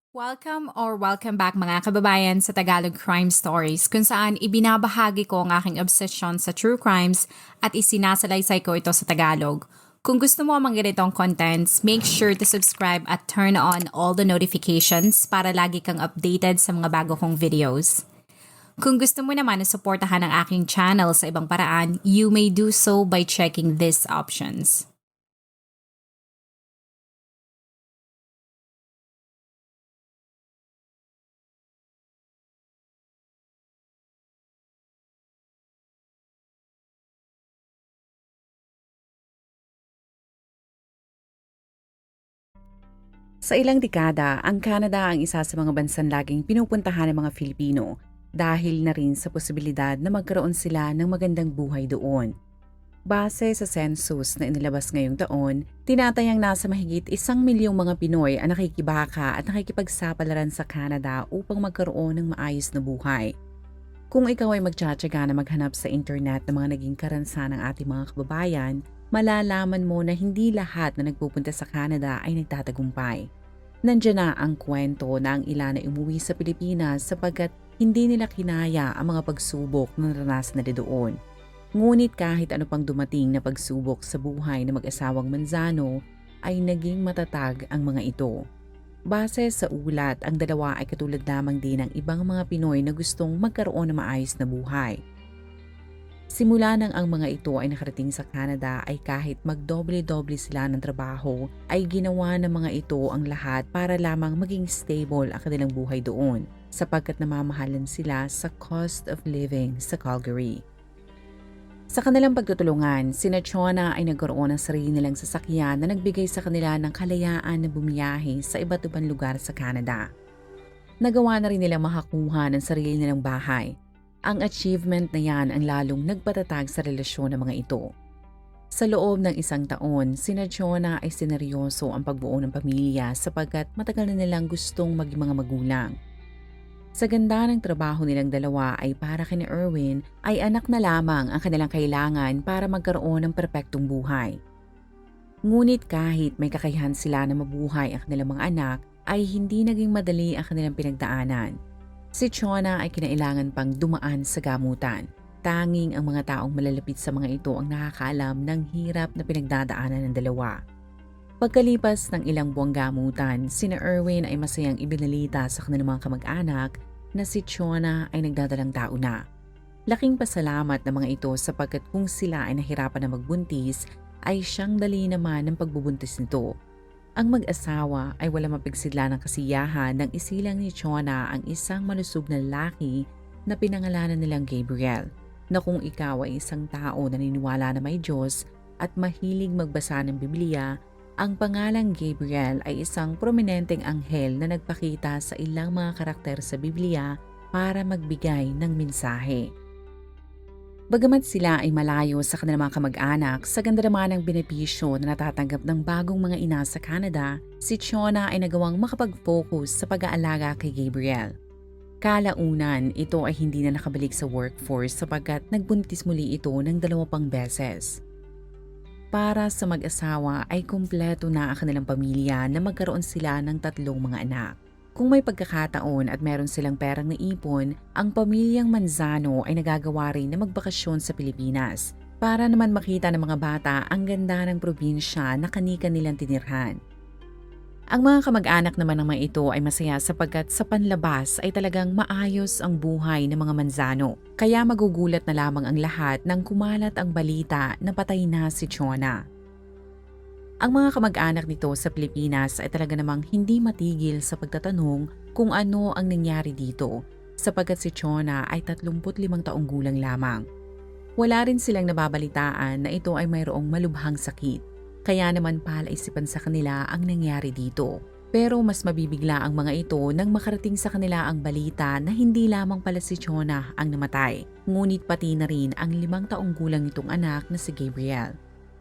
Welcome back mga kababayan sa Tagalog Crime Stories kung saan ibinabahagi ko ang aking obsession sa true crimes at isinasalaysay ko ito sa Tagalog. Kung gusto mo ang mga ganitong contents, make sure to subscribe at turn on all the notifications para lagi kang updated sa mga bago kong videos. Kung gusto mo naman na suportahan ang aking channel sa ibang paraan, you may do so by checking these options. Sa ilang dekada, ang Canada ang isa sa mga bansang laging pinupuntahan ng mga Filipino dahil na rin sa posibilidad na magkaroon sila ng magandang buhay doon. Base sa census na inilabas ngayong taon, tinatayang nasa mahigit 1 milyong mga Pinoy ang nakikibaka at nakikipagsapalaran sa Canada upang magkaroon ng maayos na buhay. Kung ikaw ay magtsatsaga na maghanap sa internet ng mga naging karansan ng ating mga kababayan, malalaman mo na hindi lahat na nagpupunta sa Canada ay nagtatagumpay. Nandiyan na ang kwento na ang ilan ay umuwi sa Pilipinas sapagkat hindi nila kinaya ang mga pagsubok na naranasan nila doon. Ngunit kahit ano pang dumating na pagsubok sa buhay ng mag-asawang Manzano, ay naging matatag ang mga ito. Base sa ulat, ang dalawa ay katulad lamang din ng ibang mga Pinoy na gustong magkaroon ng maayos na buhay. Simula nang ang mga ito ay nakarating sa Canada ay kahit magdoble-doble sila ng trabaho, ay ginawa ng mga ito ang lahat para lamang maging stable ang kanilang buhay doon sapagkat namamahalan sila sa cost of living sa Calgary. Sa kanilang pagtutulungan, sina Chona ay nagkaroon ng sarili nilang sasakyan na nagbigay sa kanila ng kalayaan na bumiyahe sa iba't ibang lugar sa Canada. Nagawa na rin nilang makakuha ng sarili nilang bahay. Ang achievement na yan ang lalong nagpatatag sa relasyon ng mga ito. Sa loob ng 1 taon, sina Chona ay sineryoso ang pagbuo ng pamilya sapagkat matagal na nilang gustong maging mga magulang. Sa ganda ng trabaho nilang dalawa ay para kina Erwin ay anak na lamang ang kanilang kailangan para magkaroon ng perpektong buhay. Ngunit kahit may kakayahan sila na mabuhay ang kanilang mga anak, ay hindi naging madali ang kanilang pinagdaanan. Si Chona ay kinailangan pang dumaan sa gamutan. Tanging ang mga taong malalapit sa mga ito ang nakakaalam ng hirap na pinagdadaanan ng dalawa. Pagkalipas ng ilang buwang gamutan, sina Erwin ay masayang ibinalita sa kanilang mga kamag-anak na si Chona ay nagdadalang tao na. Laking pasalamat ng mga ito sapagkat kung sila ay nahirapan na magbuntis, ay siyang dali naman ng pagbubuntis nito. Ang mag-asawa ay wala mapigsidla ng kasiyahan nang isilang ni Chona ang isang malusog na lalaki na pinangalanan nilang Gabriel, na kung ikaw ay isang tao na naniniwala na may Diyos at mahilig magbasa ng Biblia, ang pangalang Gabriel ay isang prominenteng anghel na nagpakita sa ilang mga karakter sa Biblia para magbigay ng mensahe. Bagamat sila ay malayo sa kanilang mga kamag-anak, sa ganda naman ng benepisyo na natatanggap ng bagong mga ina sa Canada, si Chona ay nagawang makapag-focus sa pag-aalaga kay Gabriel. Kalaunan, ito ay hindi na nakabalik sa workforce sapagkat nagbuntis muli ito ng 2 pang beses. Para sa mag-asawa ay kumpleto na ang kanilang pamilya na magkaroon sila ng 3 mga anak. Kung may pagkakataon at meron silang perang naipon, ang pamilyang Manzano ay nagagawa rin na magbakasyon sa Pilipinas para naman makita ng mga bata ang ganda ng probinsya na kanika nilang tinirhan. Ang mga kamag-anak naman ng mga ito ay masaya sapagkat sa panlabas ay talagang maayos ang buhay ng mga Manzano. Kaya magugulat na lamang ang lahat nang kumalat ang balita na patay na si Chona. Ang mga kamag-anak nito sa Pilipinas ay talaga namang hindi matigil sa pagtatanong kung ano ang nangyari dito sapagkat si Chona ay 35 taong gulang lamang. Wala rin silang nababalitaan na ito ay mayroong malubhang sakit. Kaya naman palaisipan sa kanila ang nangyari dito. Pero mas mabibigla ang mga ito nang makarating sa kanila ang balita na hindi lamang pala si Chona ang namatay, ngunit pati na rin ang 5 taong gulang nitong anak na si Gabriel.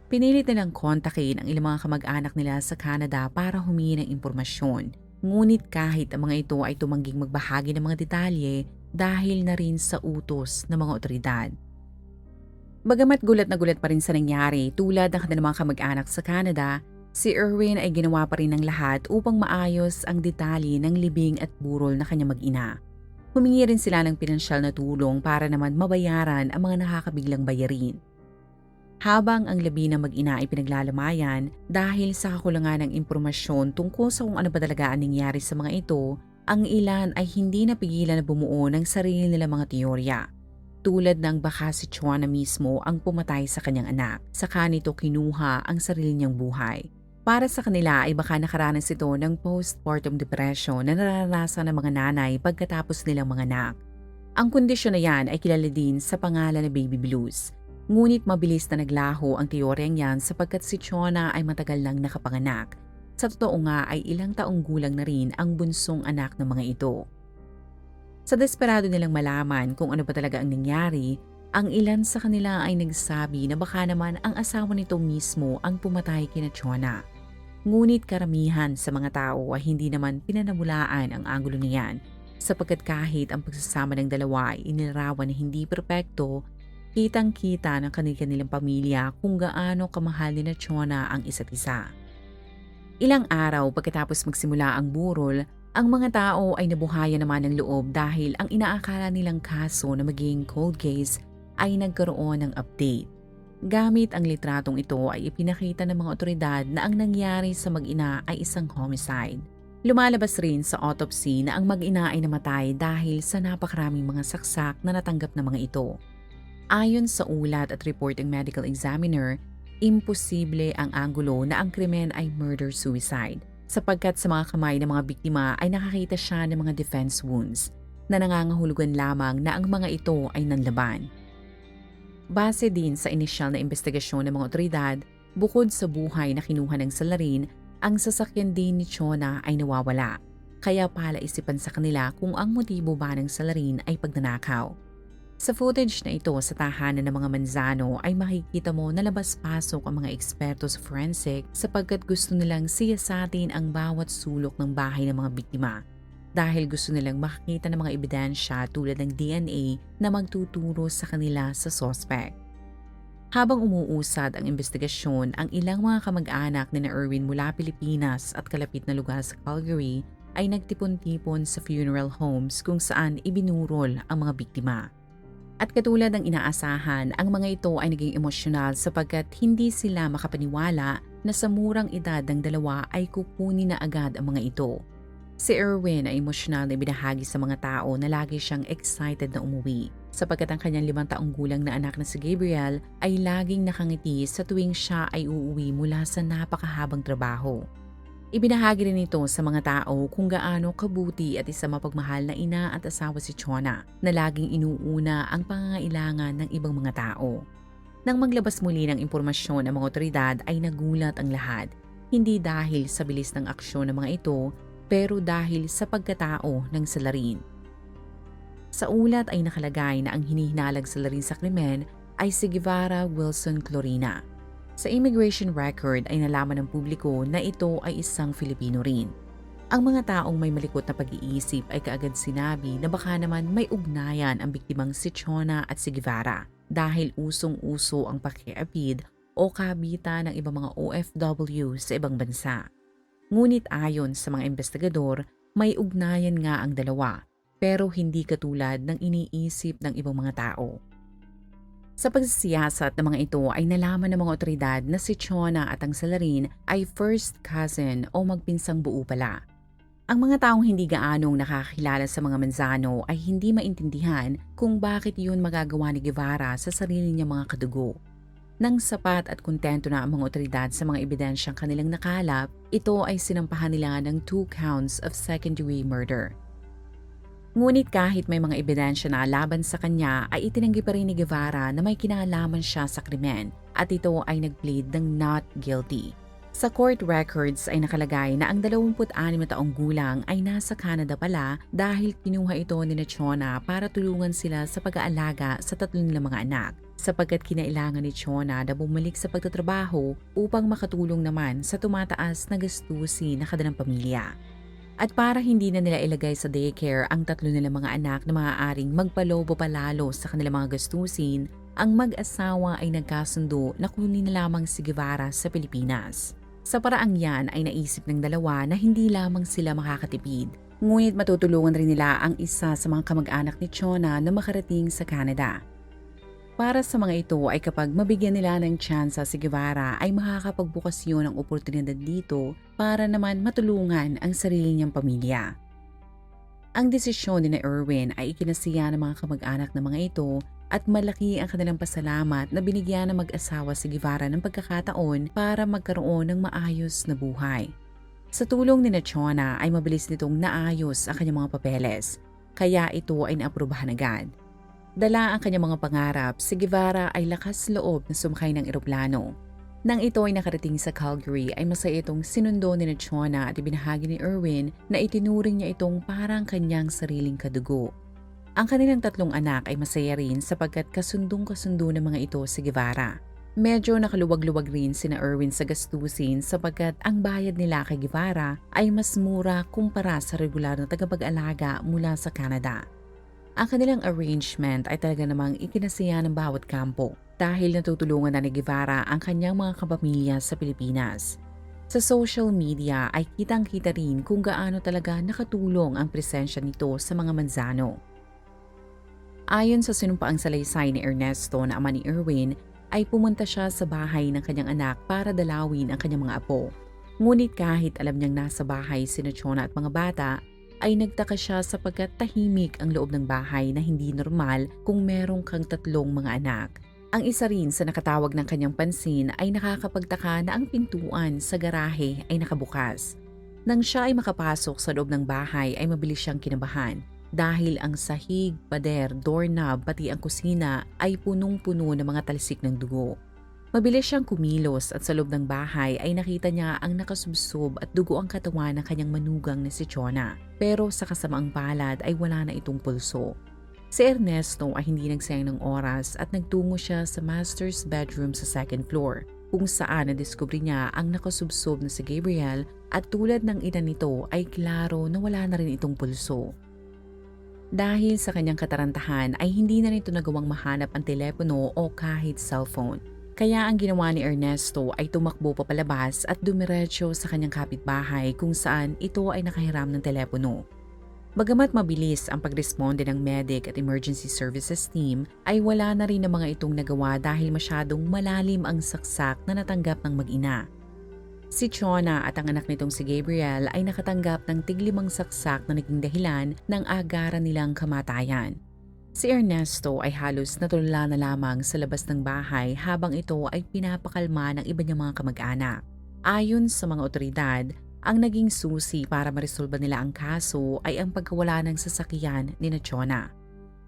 Pinilit nilang kontakin ang ilang mga kamag-anak nila sa Canada para humingi ng impormasyon. Ngunit kahit ang mga ito ay tumangging magbahagi ng mga detalye dahil na rin sa utos ng mga otoridad. Bagamat gulat na gulat pa rin sa nangyari tulad ng kanilang mga kamag-anak sa Canada, Si Erwin ay ginawa pa rin ng lahat upang maayos ang detalye ng libing at burol na kanyang mag-ina. Humingi rin sila ng pinansyal na tulong para naman mabayaran ang mga nakakabiglang bayarin. Habang ang labi ng mag-ina ay pinaglalamayan dahil sa kakulangan ng impormasyon tungkol sa kung ano ba talaga ang nangyari sa mga ito, ang ilan ay hindi napigilan na bumuo ng sarili nilang mga teorya. Tulad ng baka si Chuana mismo ang pumatay sa kanyang anak, saka nito kinuha ang sarili niyang buhay. Para sa kanila ay baka nakaranas ito ng postpartum depression na nararanasan ng mga nanay pagkatapos nilang mga anak. Ang kondisyon na yan ay kilala din sa pangalan na baby blues. Ngunit mabilis na naglaho ang teoryang yan sapagkat si Chuana ay matagal nang nakapanganak. Sa totoo nga ay ilang taong gulang na rin ang bunsong anak ng mga ito. Sa desperado nilang malaman kung ano ba talaga ang nangyari, ang ilan sa kanila ay nagsabi na baka naman ang asawa nito mismo ang pumatay kina Chuana. Ngunit karamihan sa mga tao ay hindi naman pinanamulaan ang anggulo niyan sapagkat kahit ang pagsasama ng dalawa ay inilarawan na hindi perpekto, kitang-kita ng kanilang pamilya kung gaano kamahal ni Chuana ang isa't isa. Ilang araw pagkatapos magsimula ang burol, ang mga tao ay nabuhayan naman ng loob dahil ang inaakala nilang kaso na maging cold case ay nagkaroon ng update. Gamit ang litratong ito ay ipinakita ng mga otoridad na ang nangyari sa mag-ina ay isang homicide. Lumalabas rin sa autopsy na ang mag-ina ay namatay dahil sa napakaraming mga saksak na natanggap ng mga ito. Ayon sa ulat at report ng medical examiner, imposible ang anggulo na ang krimen ay murder-suicide sapagkat sa mga kamay ng mga biktima ay nakakita siya ng mga defense wounds na nangangahulugan lamang na ang mga ito ay nanlaban. Base din sa inisyal na investigasyon ng mga otoridad, bukod sa buhay na kinuha ng salarin, ang sasakyan din ni Chuana ay nawawala. Kaya palaisipan sa kanila kung ang motibo ba ng salarin ay pagnanakaw. Sa footage na ito sa tahanan ng mga Manzano ay makikita mo na labas-pasok ang mga eksperto sa forensic sapagkat gusto nilang siyasatin ang bawat sulok ng bahay ng mga biktima. Dahil gusto nilang makakita ng mga ebidensya tulad ng DNA na magtuturo sa kanila sa suspect. Habang umuusad ang investigasyon, ang ilang mga kamag-anak ni Erwin mula Pilipinas at kalapit na lugar sa Calgary ay nagtipon-tipon sa funeral homes kung saan ibinurol ang mga biktima. At katulad ng inaasahan, ang mga ito ay naging emosyonal sapagkat hindi sila makapaniwala na sa murang edad ng dalawa ay kukunin na agad ang mga ito. Si Erwin ay emosyonal na ibinahagi sa mga tao na lagi siyang excited na umuwi sapagkat ang kanyang 5 taong gulang na anak na si Gabriel ay laging nakangiti sa tuwing siya ay uuwi mula sa napakahabang trabaho. Ibinahagi rin ito sa mga tao kung gaano kabuti at isa mapagmahal na ina at asawa si Chuana na laging inuuna ang pangangailangan ng ibang mga tao. Nang maglabas muli ng impormasyon ang mga otoridad ay nagulat ang lahat, hindi dahil sa bilis ng aksyon ng mga ito, pero dahil sa pagkatao ng salarin. Sa ulat ay nakalagay na ang hinihinalang salarin sa krimen ay si Guevara Wilson Clorina. Sa immigration record ay nalaman ng publiko na ito ay isang Filipino rin. Ang mga taong may malikot na pag-iisip ay kaagad sinabi na baka naman may ugnayan ang biktimang si Chuana at si Guevara dahil usong-uso ang pakiapid o kabitan ng ibang mga OFW sa ibang bansa. Ngunit ayon sa mga investigador, may ugnayan nga ang dalawa, pero hindi katulad ng iniisip ng ibang mga tao. Sa pagsisiyasat ng mga ito ay nalaman ng mga otoridad na si Chuana at ang salarin ay first cousin o magpinsang buo pala. Ang mga taong hindi gaanong nakakilala sa mga Manzano ay hindi maintindihan kung bakit yun magagawa ni Guevara sa sarili niyang mga kadugo. Nang sapat at kontento na ang mga otoridad sa mga ebidensyang kanilang nakalap, ito ay sinampahan nila ng 2 counts of second-degree murder. Ngunit kahit may mga ebidensya na laban sa kanya ay itinanggi pa rin ni Guevara na may kinalaman siya sa krimen at ito ay nag-plead ng not guilty. Sa court records ay nakalagay na ang 26 na taong gulang ay nasa Canada pala dahil kinuha ito ni Chuana para tulungan sila sa pag-aalaga sa 3 nilang mga anak sapagkat kinailangan ni Chuana na bumalik sa pagtatrabaho upang makatulong naman sa tumataas na gastusin na kanilang pamilya. At para hindi na nila ilagay sa daycare ang 3 nilang mga anak na maaaring magpalobo palalo sa kanilang mga gastusin, ang mag-asawa ay nagkasundo na kunin na lamang si Guevara sa Pilipinas. Sa paraang yan ay naisip ng dalawa na hindi lamang sila makakatipid, ngunit matutulungan rin nila ang isa sa mga kamag-anak ni Chona na makarating sa Canada. Para sa mga ito ay kapag mabigyan nila ng tsansa si Guevara ay makakapagbukas yun ng oportunidad dito para naman matulungan ang sarili niyang pamilya. Ang desisyon ni Erwin ay ikinasiya ng mga kamag-anak ng mga ito at malaki ang kanilang pasalamat na binigyan ng mag-asawa si Guevara ng pagkakataon para magkaroon ng maayos na buhay. Sa tulong ni Chona ay mabilis nitong naayos ang kanyang mga papeles, kaya ito ay naaprubahan agad. Dala ang kanyang mga pangarap, si Guevara ay lakas loob na sumakay ng eroplano. Nang ito ay nakarating sa Calgary ay masaya itong sinundo ni Chona at ibinahagi ni Erwin na itinuring niya itong parang kanyang sariling kadugo. Ang kanilang tatlong anak ay masaya rin sapagkat kasundong-kasundo ng mga ito si Guevara. Medyo nakaluwag-luwag rin sina Erwin sa gastusin sapagkat ang bayad nila kay Guevara ay mas mura kumpara sa regular na tagapag-alaga mula sa Canada. Ang kanilang arrangement ay talaga namang ikinasiya ng bawat kampo dahil natutulungan na ni Guevara ang kanyang mga kapamilya sa Pilipinas. Sa social media ay kitang-kita rin kung gaano talaga nakatulong ang presensya nito sa mga Manzano. Ayon sa sinumpaang salaysay ni Ernesto na ama ni Erwin, ay pumunta siya sa bahay ng kanyang anak para dalawin ang kanyang mga apo. Ngunit kahit alam niyang nasa bahay sina Chona at mga bata, ay nagtaka siya sapagkat tahimik ang loob ng bahay na hindi normal kung merong kang tatlong mga anak. Ang isa rin sa nakatawag ng kanyang pansin ay nakakapagtaka na ang pintuan sa garahe ay nakabukas. Nang siya ay makapasok sa loob ng bahay ay mabilis siyang kinabahan dahil ang sahig, pader, doorknob pati ang kusina ay punong-puno ng mga talsik ng dugo. Mabilis siyang kumilos at sa loob ng bahay ay nakita niya ang nakasubsob at dugo ang katawan ng kanyang manugang na si Chona. Pero sa kasamaang palad ay wala na itong pulso. Si Ernesto ay hindi nagsayang ng oras at nagtungo siya sa master's bedroom sa second floor kung saan nadiskubre niya ang nakasubsob na si Gabriel at tulad ng ina nito ay klaro na wala na rin itong pulso. Dahil sa kanyang katarantahan ay hindi na nito nagawang mahanap ang telepono o kahit cellphone. Kaya ang ginawa ni Ernesto ay tumakbo papalabas at dumiretso sa kanyang kapitbahay kung saan ito ay nakahiram ng telepono. Bagamat mabilis ang pagresponde ng medic at emergency services team, ay wala na rin ang mga itong nagawa dahil masyadong malalim ang saksak na natanggap ng mag-ina. Si Chona at ang anak nitong si Gabriel ay nakatanggap ng tig-5 saksak na naging dahilan ng agaran nilang kamatayan. Si Ernesto ay halos natulala na lamang sa labas ng bahay habang ito ay pinapakalma ng iba niyang mga kamag-anak. Ayon sa mga otoridad, ang naging susi para maresolba nila ang kaso ay ang pagkawala ng sasakyan ni Chona.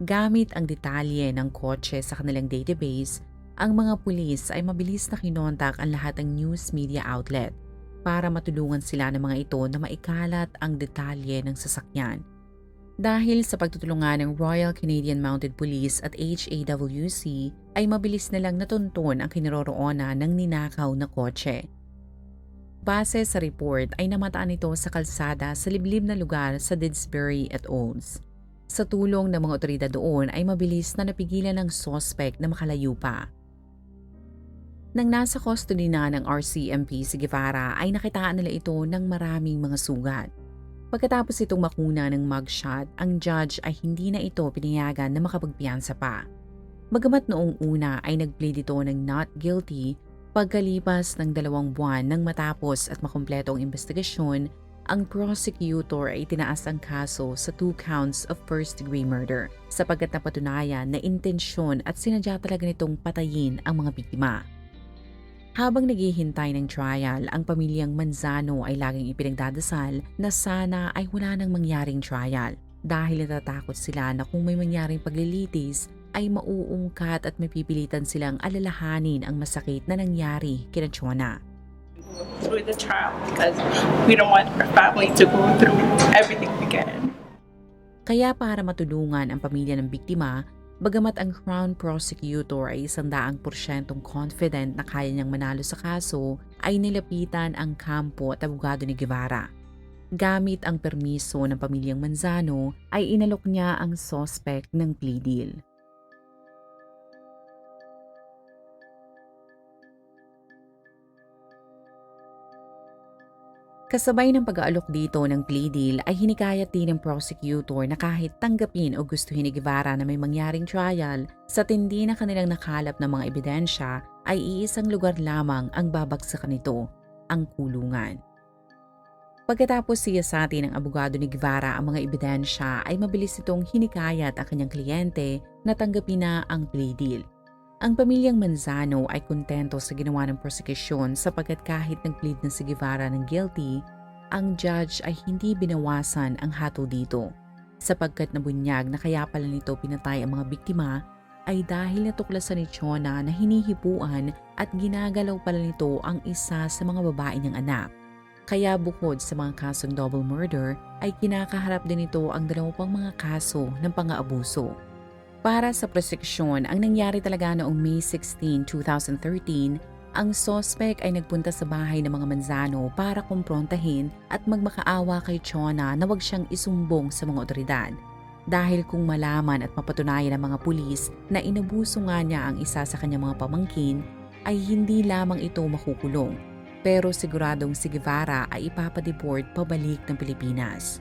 Gamit ang detalye ng kotse sa kanilang database, ang mga pulis ay mabilis na kinontak ang lahat ng news media outlet para matulungan sila ng mga ito na maikalat ang detalye ng sasakyan. Dahil sa pagtutulungan ng Royal Canadian Mounted Police at HAWC ay mabilis nilang natuntun ang kinaroroonan ng ninakaw na kotse. Base sa report ay namataan ito sa kalsada sa liblib na lugar sa Didsbury at Olds. Sa tulong ng mga otoridad doon ay mabilis na napigilan ng suspect na makalayo pa. Nang nasa custody na ng RCMP si Guevara ay nakitaan nila ito ng maraming mga sugat. Pagkatapos itong makuna ng mugshot, ang judge ay hindi na ito pinayagan na makapagpiyansa pa. Bagamat noong una ay nag-plead ito ng not guilty, pagkalipas ng 2 buwan nang matapos at makumpleto ang investigasyon, ang prosecutor ay itinaas ang kaso sa 2 counts of first-degree murder sapagkat napatunayan na intensyon at sinadya talaga nitong patayin ang mga biktima. Habang naghihintay ng trial, ang pamilyang Manzano ay laging ipinagdadasal na sana ay wala nang mangyaring trial dahil natatakot sila na kung may mangyaring paglilitis ay mauungkat at mapipilitan silang alalahanin ang masakit na nangyari kina Chona. Through the trial because we don't want our family to go through everything we can. Kaya para matulungan ang pamilya ng biktima, bagamat ang Crown Prosecutor ay 100% confident na kaya niyang manalo sa kaso, ay nilapitan ang kampo at abogado ni Guevara. Gamit ang permiso ng pamilyang Manzano, ay inalok niya ang suspect ng plea deal. Kasabay ng pag-aalok dito ng plea deal ay hinikayat din ng prosecutor na kahit tanggapin o gustuhin ni Guevara na may mangyaring trial, sa tindi na kanilang nakalap ng mga ebidensya ay iisang lugar lamang ang babagsakan nito, ang kulungan. Pagkatapos siyasati ng abogado ni Guevara ang mga ebidensya ay mabilis itong hinikayat ang kanyang kliyente na tanggapin na ang plea deal. Ang pamilyang Manzano ay kontento sa ginawa ng prosekusyon sapagkat kahit nag-plead na si Guevara ng guilty, ang judge ay hindi binawasan ang hatol dito sapagkat nabunyag na kaya pala nito pinatay ang mga biktima ay dahil natuklasan ni Chona na hinihipuan at ginagalaw pala nito ang isa sa mga babae niyang anak. Kaya bukod sa mga kasong double murder ay kinakaharap din ito ang 2 pang mga kaso ng pang-aabuso. Para sa prosekusyon, ang nangyari talaga noong May 16, 2013, ang sospek ay nagpunta sa bahay ng mga Manzano para kumprontahin at magmakaawa kay Chona na huwag siyang isumbong sa mga otoridad. Dahil kung malaman at mapatunayan ng mga pulis na inabuso nga niya ang isa sa kanyang mga pamangkin, ay hindi lamang ito makukulong. Pero siguradong si Guevara ay ipapadeport pabalik ng Pilipinas.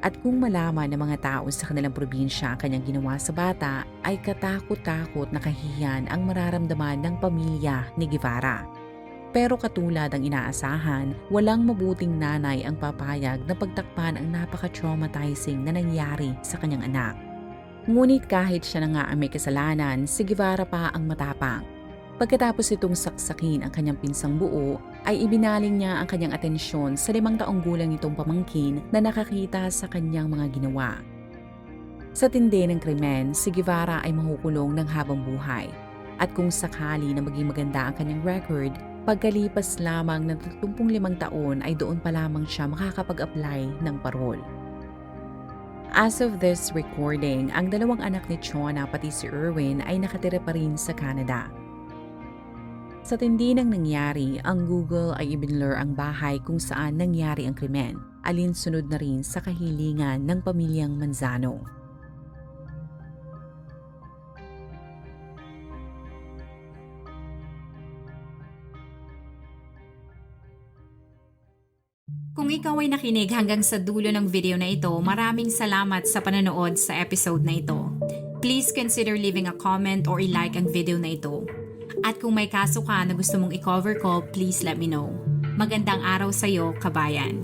At kung malaman ng mga tao sa kanilang probinsya ang kanyang ginawa sa bata, ay katakot-takot na kahihiyan ang mararamdaman ng pamilya ni Guevara. Pero katulad ang inaasahan, walang mabuting nanay ang papayag na pagtakpan ang napaka-traumatizing na nangyari sa kanyang anak. Ngunit kahit siya na nga ang may kasalanan, si Guevara pa ang matapang. Pagkatapos itong saksakin ang kanyang pinsang buo, ay ibinaling niya ang kanyang atensyon sa 5 taong gulang nitong pamangkin na nakakita sa kanyang mga ginawa. Sa tindi ng krimen, si Guevara ay makukulong ng habang buhay. At kung sakali na maging maganda ang kanyang record, pagkalipas lamang ng 35 taon ay doon pa lamang siya makakapag-apply ng parol. As of this recording, ang 2 anak ni Chona pati si Erwin ay nakatira pa rin sa Canada. Sa tindi ng nangyari, ang Google ay ibinlur ang bahay kung saan nangyari ang krimen, alinsunod na rin sa kahilingan ng pamilyang Manzano. Kung ikaw ay nakinig hanggang sa dulo ng video na ito, maraming salamat sa panonood sa episode na ito. Please consider leaving a comment or i-like ang video na ito. At kung may kaso ka na gusto mong i-cover ko, please let me know. Magandang araw sa'yo, kabayan.